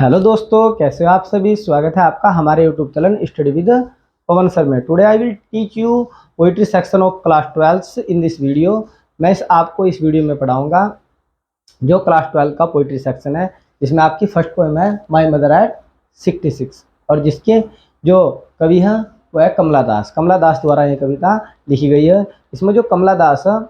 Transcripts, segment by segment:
Hello दोस्तों, कैसे हो आप सभी। स्वागत है आपका हमारे YouTube channel study with Pawan sir में। Today I will teach you poetry section of class 12 in this video. मैं आपको इस वीडियो में पढ़ाऊंगा जो क्लास 12 का पोइट्री सेक्शन है, जिसमें आपकी फर्स्ट पोएम है माई मदर एट 66 और जिसके जो कवि हैं वह है कमला दास। कमला दास द्वारा ये कविता लिखी गई है। इसमें जो कमला दास है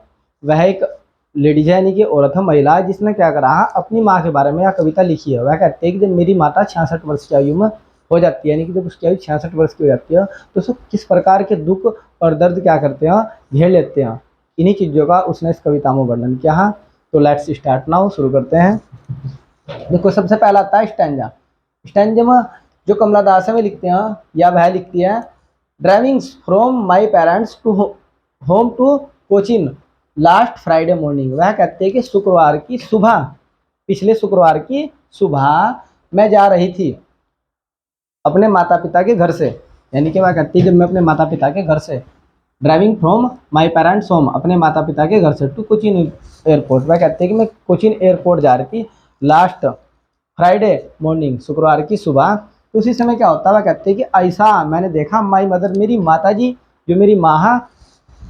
वह एक लेडीज है, यानी कि औरत है, महिला है, जिसने क्या करा अपनी माँ के बारे में यह कविता लिखी है। वह कहते हैं कि जब मेरी माता 66 वर्ष की आयु में हो जाती है, यानी कि जब उसकी आयु 66 वर्ष की हो जाती है, तो उसको किस प्रकार के दुख और दर्द क्या करते हैं, घेर लेते हैं। इन्हीं चीज़ों का उसने इस कविता में वर्णन किया है। तो लेट्स स्टार्ट नाउ, शुरू करते हैं। देखो, सबसे पहला आता है स्टैंजा। स्टैंजा में जो कमला दास है वे लिखते हैं या वह लिखती है, driving from my parents to home to Cochin last Friday morning. वह कहते हैं कि शुक्रवार की सुबह, पिछले शुक्रवार की सुबह मैं जा रही थी अपने माता पिता के घर से। यानी कि वह कहती है जब मैं अपने माता पिता के घर से, driving from my parents home, अपने माता पिता के घर से, टू कोचिन एयरपोर्ट। वह कहते हैं कि मैं कोचिन एयरपोर्ट जा रही थी लास्ट फ्राइडे मॉर्निंग, शुक्रवार की सुबह। तो उसी समय क्या होता है, वह कहते हैं कि ऐसा मैंने देखा, माई मदर, मेरी माता जी, जो मेरी माँ,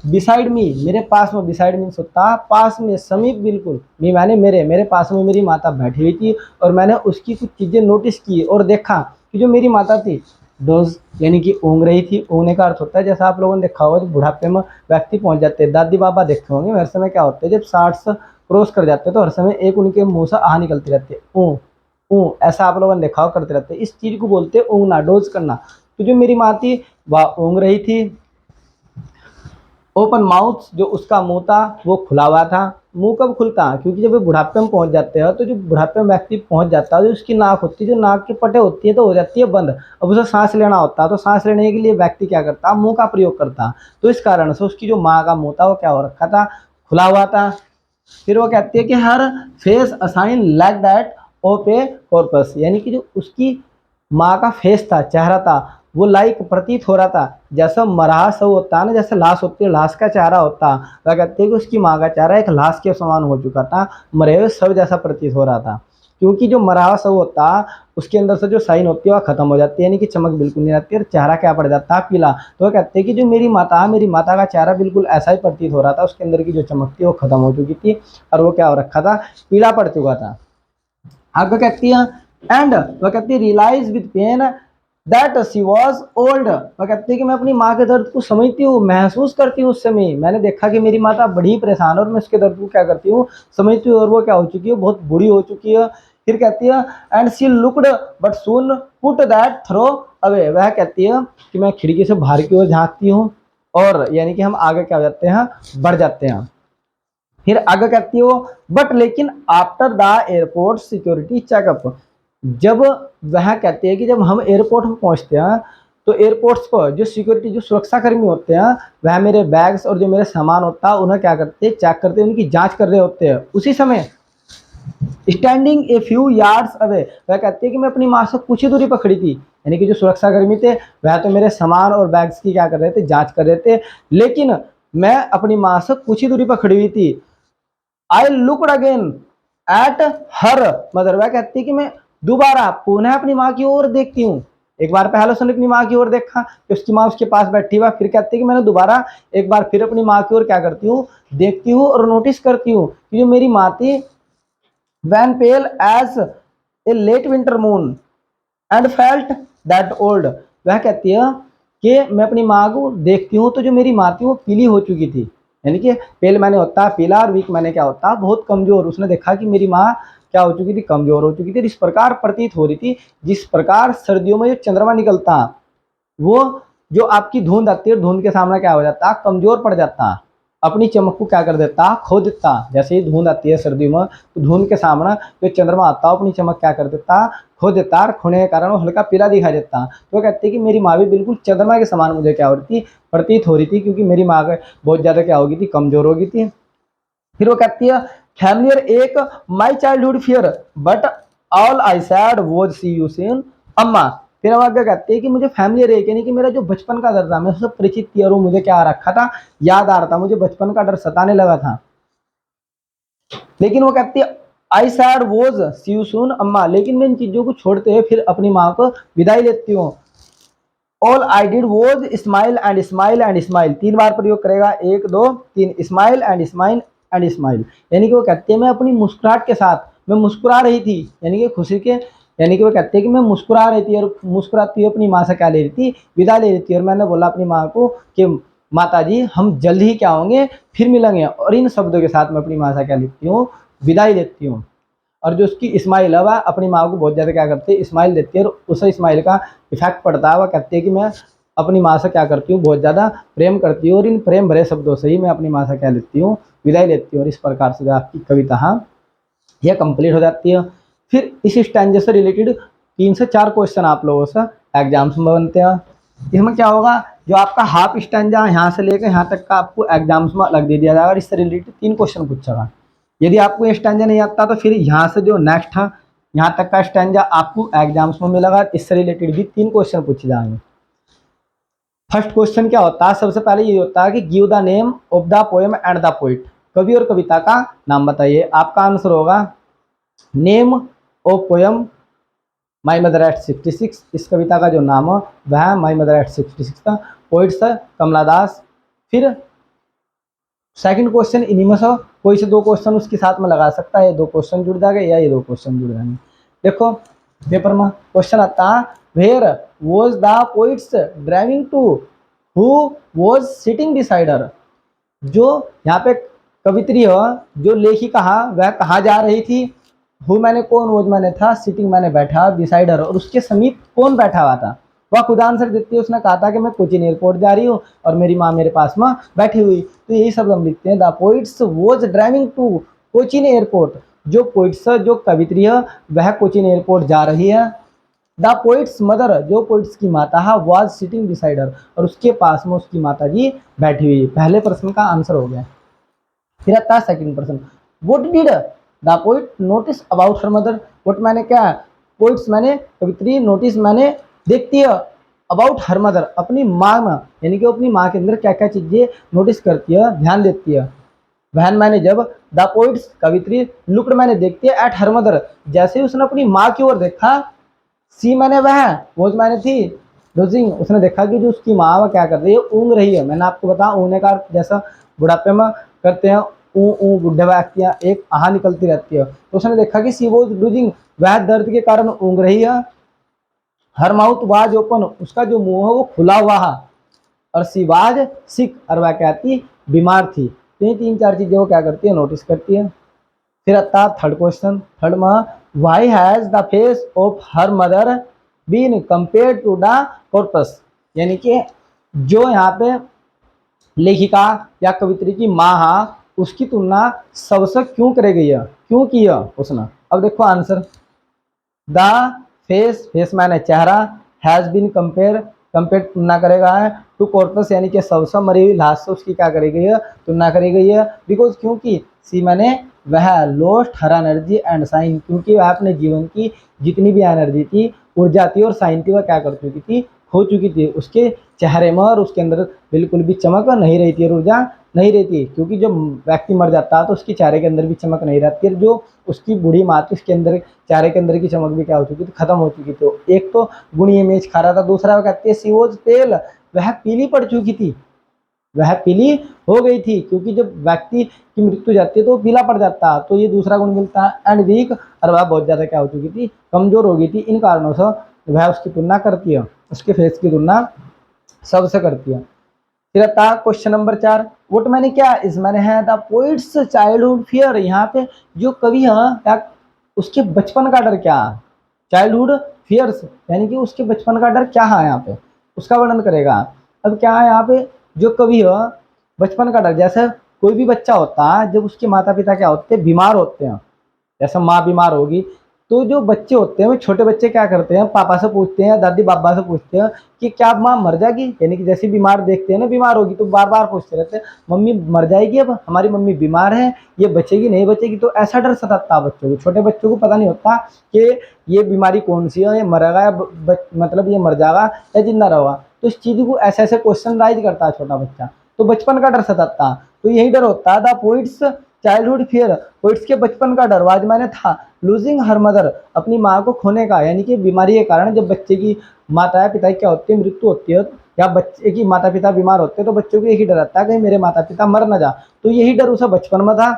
बिसाइड मी, मेरे पास में, बिसाइड मीन्स होता पास में, समीप, बिल्कुल, मी मैंने मेरे पास में मेरी माता बैठी हुई थी और मैंने उसकी कुछ चीज़ें नोटिस की और देखा कि जो मेरी माता थी डोज, यानी कि ऊँग रही थी। ऊँगने का अर्थ होता है, जैसा आप लोगों ने देखा होगा, जब बुढ़ापे में व्यक्ति पहुंच जाते हैं, दादी बाबा देखे होंगे, हर समय क्या होता है जब 60 से क्रॉस कर जाते हैं तो हर समय एक उनके मुँह से आह निकलती रहती है, ऊँ ऊँ, ऐसा आप लोगों ने देखा हो, करते रहते हैं। इस चीज़ को बोलते हैं ऊँगना, डोज करना। तो जो मेरी माँ थी वह ऊँग रही थी। ओपन माउथ, जो उसका मुंह था वो खुला हुआ था। मुंह कब खुलता है, क्योंकि जब वे बुढ़ापे में पहुंच जाते हैं, तो जो बुढ़ापे में व्यक्ति पहुंच जाता है, जो उसकी नाक होती है, जो नाक की पटे होती है, तो हो जाती है बंद। अब उसे सांस लेना होता है, तो सांस लेने के लिए व्यक्ति क्या करता है, मुंह का प्रयोग करता है। तो इस कारण से उसकी जो माँ का मुंह था वो क्या हो रखा था, खुला हुआ था। फिर वो कहती है कि हर face assign like that of a corpus, यानी कि जो उसकी माँ का फेस था, चेहरा था, वो लाइक प्रतीत हो रहा था जैसा मरा सब होता है ना, जैसे लाश होती है, लाश का चेहरा होता। वह कहते हैं कि उसकी माँ का चेहरा एक लाश के समान हो चुका था, मरे हुए सब जैसा प्रतीत हो रहा था। क्योंकि जो मरा हुआ सब होता उसके अंदर से जो साइन होती है वह खत्म हो जाती है, यानी कि चमक बिल्कुल नहीं रहती और चेहरा क्या पड़ जाता है, पीला। तो वह कहते हैं कि जो मेरी माता का चेहरा बिल्कुल ऐसा ही प्रतीत हो रहा था, उसके अंदर की जो चमक थी वो खत्म हो चुकी थी और वो क्या हो रखा था, पीला पड़ चुका था। आगे कहती है, एंड वह कहती है realise with pain that she was old. वह कहती है कि मैं अपनी माँ के दर्द को समझती हूँ, महसूस करती हूँ। उस समय मैंने देखा कि मेरी माता बड़ी परेशान है और मैं उसके दर्द को क्या करती हूँ, समझती हूँ, और वो क्या हो चुकी है, बहुत बूढ़ी हो चुकी है। फिर कहती है, and she looked but soon put that throw away. वह कहती है कि मैं खिड़की से बाहर की ओर झांकती हूँ, और यानी कि हम आगे क्या हो जाते हैं, बढ़ जाते हैं। फिर आगे कहती हो, बट लेकिन after the airport security checkup, जब वह कहती है कि जब हम एयरपोर्ट पर पहुंचते हैं तो एयरपोर्ट्स पर जो सिक्योरिटी, जो सुरक्षा कर्मी होते हैं, वह मेरे बैग्स और जो मेरे सामान होता है उन्हें क्या करते हैं, चेक करते हैं, उनकी जांच कर रहे होते हैं। उसी समय standing a few yards away, वह कहती है कि मैं अपनी माँ से कुछ ही दूरी पर खड़ी थी, यानी कि जो सुरक्षा कर्मी थे वह तो मेरे सामान और बैग्स की क्या कर रहे थे, जांच कर रहे थे, लेकिन मैं अपनी माँ से कुछ ही दूरी पर खड़ी हुई थी। I looked again at her mother, वह कहती है कि मैं दोबारा पुनः अपनी माँ की ओर देखती हूँ। एक बार पहले उसने अपनी माँ की ओर देखा कि उसकी माँ उसके पास बैठी हुआ, फिर कहती है कि मैंने दोबारा एक बार फिर अपनी माँ की ओर क्या करती हूँ, देखती हूँ और नोटिस करती हूँ कि जो मेरी माँ थी, wan pale as a late winter moon and felt that old. वह कहती है कि मैं अपनी माँ को देखती हूँ तो जो मेरी माँ थी वो पीली हो चुकी थी, यानी कि पेल मैंने होता है पीला और वीक मैंने क्या होता है बहुत कमजोर। उसने देखा कि मेरी माँ क्या हो चुकी थी, कमजोर हो चुकी थी। इस प्रकार प्रतीत हो रही थी जिस प्रकार सर्दियों में जो चंद्रमा निकलता वो, जो आपकी धुंध आती है, धुंध के सामने क्या हो जाता, कमजोर पड़ जाता, अपनी चमक को क्या कर देता, खो देता। जैसे ही धुंध आती है सर्दियों में, तो धुंध के सामने जो चंद्रमा आता है अपनी चमक क्या कर देता, खो देता, और खोने के कारण वो हल्का पीला दिखाई देता। तो वो कहते हैं कि मेरी माँ भी बिल्कुल चंद्रमा के समान मुझे क्या हो रही थी, प्रतीत हो रही थी, क्योंकि मेरी माँ बहुत ज्यादा क्या हो गई थी, कमजोर हो गई थी। फिर वो कहती है, फैमिलियर एक my childhood fear but all I said was see you soon Amma. फिर हम आगे कहते हैं कि मुझे फैमिलियर एक, यानी कि मेरा जो बचपन का डर था, मैं उससे परिचित थी और वो मुझे क्या आ रखा था, याद आ रहा था, मुझे बचपन का डर सताने लगा था। लेकिन वो कहती है I said was see you soon Amma, लेकिन मैं इन चीजों को छोड़ते हुए फिर अपनी माँ को विदाई लेती हूँ। All I did was smile and smile and smile, 3 बार प्रयोग करेगा, 1 2 3, smile and smile and smile, यानी कि वो कहते हैं मैं अपनी मुस्कुराहट के साथ मैं मुस्कुरा रही थी, यानी कि खुशी के, यानी कि वो कहते हैं कि मैं मुस्कुरा रही थी और मुस्कुराती हुई अपनी माँ से क्या ले रही थी, विदा ले रही थी। और मैंने बोला अपनी माँ को कि माता जी हम जल्द ही क्या होंगे, फिर मिलेंगे। और इन शब्दों के साथ मैं अपनी माँ से क्या लेती हूँ, विदाई लेती हूँ। और जो उसकी स्माइल है वह अपनी माँ को बहुत ज़्यादा क्या करती है, स्माइल देती है, और उस स्माइल का इफेक्ट पड़ता है। वह कहती है कि मैं अपनी माँ से क्या करती हूँ, बहुत ज़्यादा प्रेम करती हूँ, और इन प्रेम भरे शब्दों से ही मैं अपनी माँ से क्या लेती हूँ, विदाई लेती हूँ। और इस प्रकार से जो आपकी कविता हाँ यह कंप्लीट हो जाती है। फिर इस स्टैंजे से रिलेटेड 3 से 4 क्वेश्चन आप लोगों से एग्जाम्स में बनते हैं। इसमें क्या होगा, जो आपका हाफ स्टैंजा यहाँ से लेकर यहाँ तक का आपको एग्जाम्स में अलग दे दिया जाएगा, और इससे रिलेटेड 3 क्वेश्चन पूछेगा। यदि आपको ये स्टैंजा नहीं आता तो फिर यहाँ से जो नेक्स्ट है यहाँ तक का स्टैंजा आपको एग्जाम्स में मिलेगा, इससे रिलेटेड भी 3 क्वेश्चन पूछे जाएंगे। फर्स्ट क्वेश्चन क्या होता है, सबसे पहले ये होता है कि give the name of the poem and the poet, कवि और कविता का नाम बताइए। आपका आंसर होगा name of poem my mother eight 66, इस कविता का जो नाम है वह माई मदर एट 66 था। पोइट्स है कमला दास। फिर सेकंड क्वेश्चन इन्हीं में से कोई से 2 क्वेश्चन उसके साथ में लगा सकता है, ये 2 क्वेश्चन जुड़ जाएंगे या ये 2 क्वेश्चन जुड़ जाएंगे। देखो पेपर में क्वेश्चन आता है, where was the poet's driving to, who was sitting beside her, जो यहाँ पे कवित्री हो, जो लेखिका वह कहाँ जा रही थी, हु मैंने कौन, वोज मैंने था, सिटिंग मैंने बैठा, बिसाइड हर और उसके समीप कौन बैठा हुआ था। वह खुद आंसर देती है, उसने कहा था कि मैं कोचीन एयरपोर्ट जा रही हूँ और मेरी माँ मेरे पास में बैठी हुई। तो यही शब्द हम लिखते हैं, the poet's was driving to Cochin airport, जो पोइट्स जो कवित्री है वह कोचीन एयरपोर्ट जा रही है। द पोइट्स मदर, जो पोइट्स की माता है, वाज सिटिंग बिसाइड हर और उसके पास में उसकी माता जी बैठी हुई। पहले प्रश्न का आंसर हो गया। फिर आता है सेकंड प्रश्न, what did the poet notice about her mother, what मैंने क्या, पोइट्स मैंने कवित्री, नोटिस मैंने देखती है, अबाउट हर मदर अपनी माँ में, यानी कि अपनी माँ के अंदर क्या क्या चीजें नोटिस करती है, ध्यान देती है। वहन मैंने जब, द पोइट्स कवित्री, लुकड मैंने देखती है, एट हर मदर जैसे ही उसने अपनी माँ की ओर देखा, सी मैंने वह, वोज मैंने थी, डोजिंग उसने देखा कि जो उसकी माँ वह क्या कर रही है, ऊँग रही है। मैंने आपको बताया ऊँगने का जैसा बुढ़ापे में करते हैं ऊ ऊ, बुढ़े व्यक्तियाँ एक आहा निकलती रहती है, तो उसने देखा कि सी वोज डूजिंग, वह दर्द के कारण ऊँग रही है। हर माउथ वाज ओपन, उसका जो मुंह है वो खुला हुआ है। और सी वाज सिक, और वह कहती बीमार थी। तो ये 3 4 चीजें वो क्या करती है, नोटिस करती है। फिर आता थर्ड क्वेश्चन, थर्ड में why has the face of her mother been compare to the corpse, यानी कि जो यहाँ पे लेखिका या कवित्री की माँ है उसकी तुलना सबसे क्यों करे गई है, क्यों की है उसने। अब देखो आंसर, द फेस, फेस माने चेहरा, हैज बीन कंपेयर, कंपेयर तुलना करेगा है, टू कॉर्पस यानी कि सबसे मरी हुई लाश से उसकी क्या करी गई है, तुलना करी गई है। बिकॉज क्योंकि सी माने वह lost her energy and shine, क्योंकि वह अपने जीवन की जितनी भी एनर्जी थी, ऊर्जा थी और साइन थी, वह क्या कर चुकी थी, खो चुकी थी। उसके चेहरे में और उसके अंदर बिल्कुल भी चमक नहीं रही थी और ऊर्जा नहीं रहती है, क्योंकि जब व्यक्ति मर जाता है तो उसके चेहरे के अंदर भी चमक नहीं रहती है। जो उसकी बूढ़ी माँ थी उसके अंदर चेहरे के अंदर की चमक भी क्या हो चुकी थी, खत्म हो चुकी थी। एक तो गुणी इमेज खा रहा था, दूसरा वो कहती है सी वॉज पेल, वह पीली पड़ चुकी थी, वह पीली हो गई थी, क्योंकि जब व्यक्ति की मृत्यु जाती है तो पीला पड़ जाता है। तो ये दूसरा गुण मिलता है। एंड वीक, और वह बहुत ज्यादा क्या हो चुकी थी, कमजोर हो गई थी। इन कारणों से वह उसकी तुलना करती है, उसके फेस की तुलना सबसे करती है। फिर आता है क्वेश्चन नंबर 4, वोट मैंने क्या, इस मैंने है द पोइट्स चाइल्डहुड फियर, यहाँ पे जो कवि है क्या उसके बचपन का डर क्या है, चाइल्डहुड फियर्स यानी कि उसके बचपन का डर क्या है, यहाँ पे उसका वर्णन करेगा। अब क्या है यहाँ पे, जो कवि है बचपन का डर, जैसे कोई भी बच्चा होता है जब उसके माता पिता क्या होते हैं, बीमार होते हैं, जैसे माँ बीमार होगी तो जो बच्चे होते हैं वो छोटे बच्चे क्या करते हैं, पापा से पूछते हैं, दादी बाबा से पूछते हैं कि क्या माँ मर जाएगी, यानी कि जैसे बीमार देखते हैं ना, बीमार होगी तो बार बार पूछते रहते हैं मम्मी मर जाएगी, अब हमारी मम्मी बीमार है, ये बचेगी नहीं बचेगी। तो ऐसा डर सताता है बच्चों को, छोटे बच्चों को पता नहीं होता कि ये बीमारी कौन सी है, ये मरेगा या मतलब ये मर जाएगा या जिंदा रहेगा। तो इस चीज को ऐसे ऐसे क्वेश्चन राइज करता है छोटा बच्चा, तो बचपन का डर सताता है। तो यही डर होता है द पोइट्स चाइल्डहुड फियर, वो इसके बचपन का डर आज मैंने था। लूजिंग हर मदर, अपनी माँ को खोने का, यानी कि बीमारी के कारण जब बच्चे की माता पिता क्या होती है, मृत्यु होती है, या बच्चे की माता पिता बीमार होते हैं, तो बच्चों को एक ही डर रहता है कहीं मेरे माता पिता मर ना जा। तो यही डर उसे बचपन में था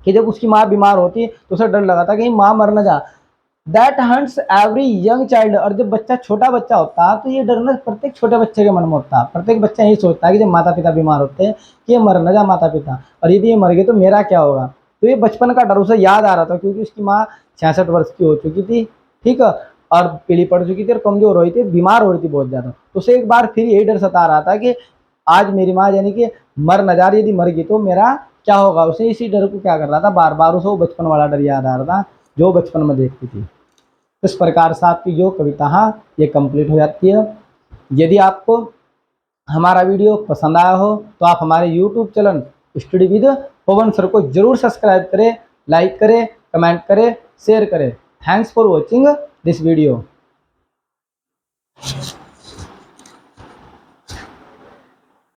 कि जब उसकी माँ बीमार होती तो उसे डर लगा था कहीं माँ मर ना जा। That hunts every young child, और जब बच्चा छोटा बच्चा होता है तो ये डर ना प्रत्येक छोटे बच्चे के मन में होता है। प्रत्येक बच्चा यही सोचता है कि जब माता पिता बीमार होते हैं कि ये मर न जा माता पिता, और यदि ये मर गए तो मेरा क्या होगा। तो ये बचपन का डर उसे याद आ रहा था, क्योंकि उसकी माँ 66 वर्ष की हो चुकी थी, ठीक है, और पीली पड़ चुकी थी और कमजोर हो रही थी, बीमार हो रही थी बहुत ज्यादा। तो उसे एक बार फिर यही डर सता रहा था कि आज मेरी माँ यानी कि मर न जा रही, यदि मर गई तो मेरा क्या होगा। उसे इसी डर को क्या कर रहा था, बार बार उसे वो बचपन वाला डर याद आ रहा था जो बचपन में देखती थी। इस प्रकार से आपकी जो कविता है ये कंप्लीट हो जाती है। यदि आपको हमारा वीडियो पसंद आया हो तो आप हमारे YouTube channel study with Pawan sir को जरूर सब्सक्राइब करें, लाइक करें, कमेंट करें, शेयर करें। Thanks for watching this video.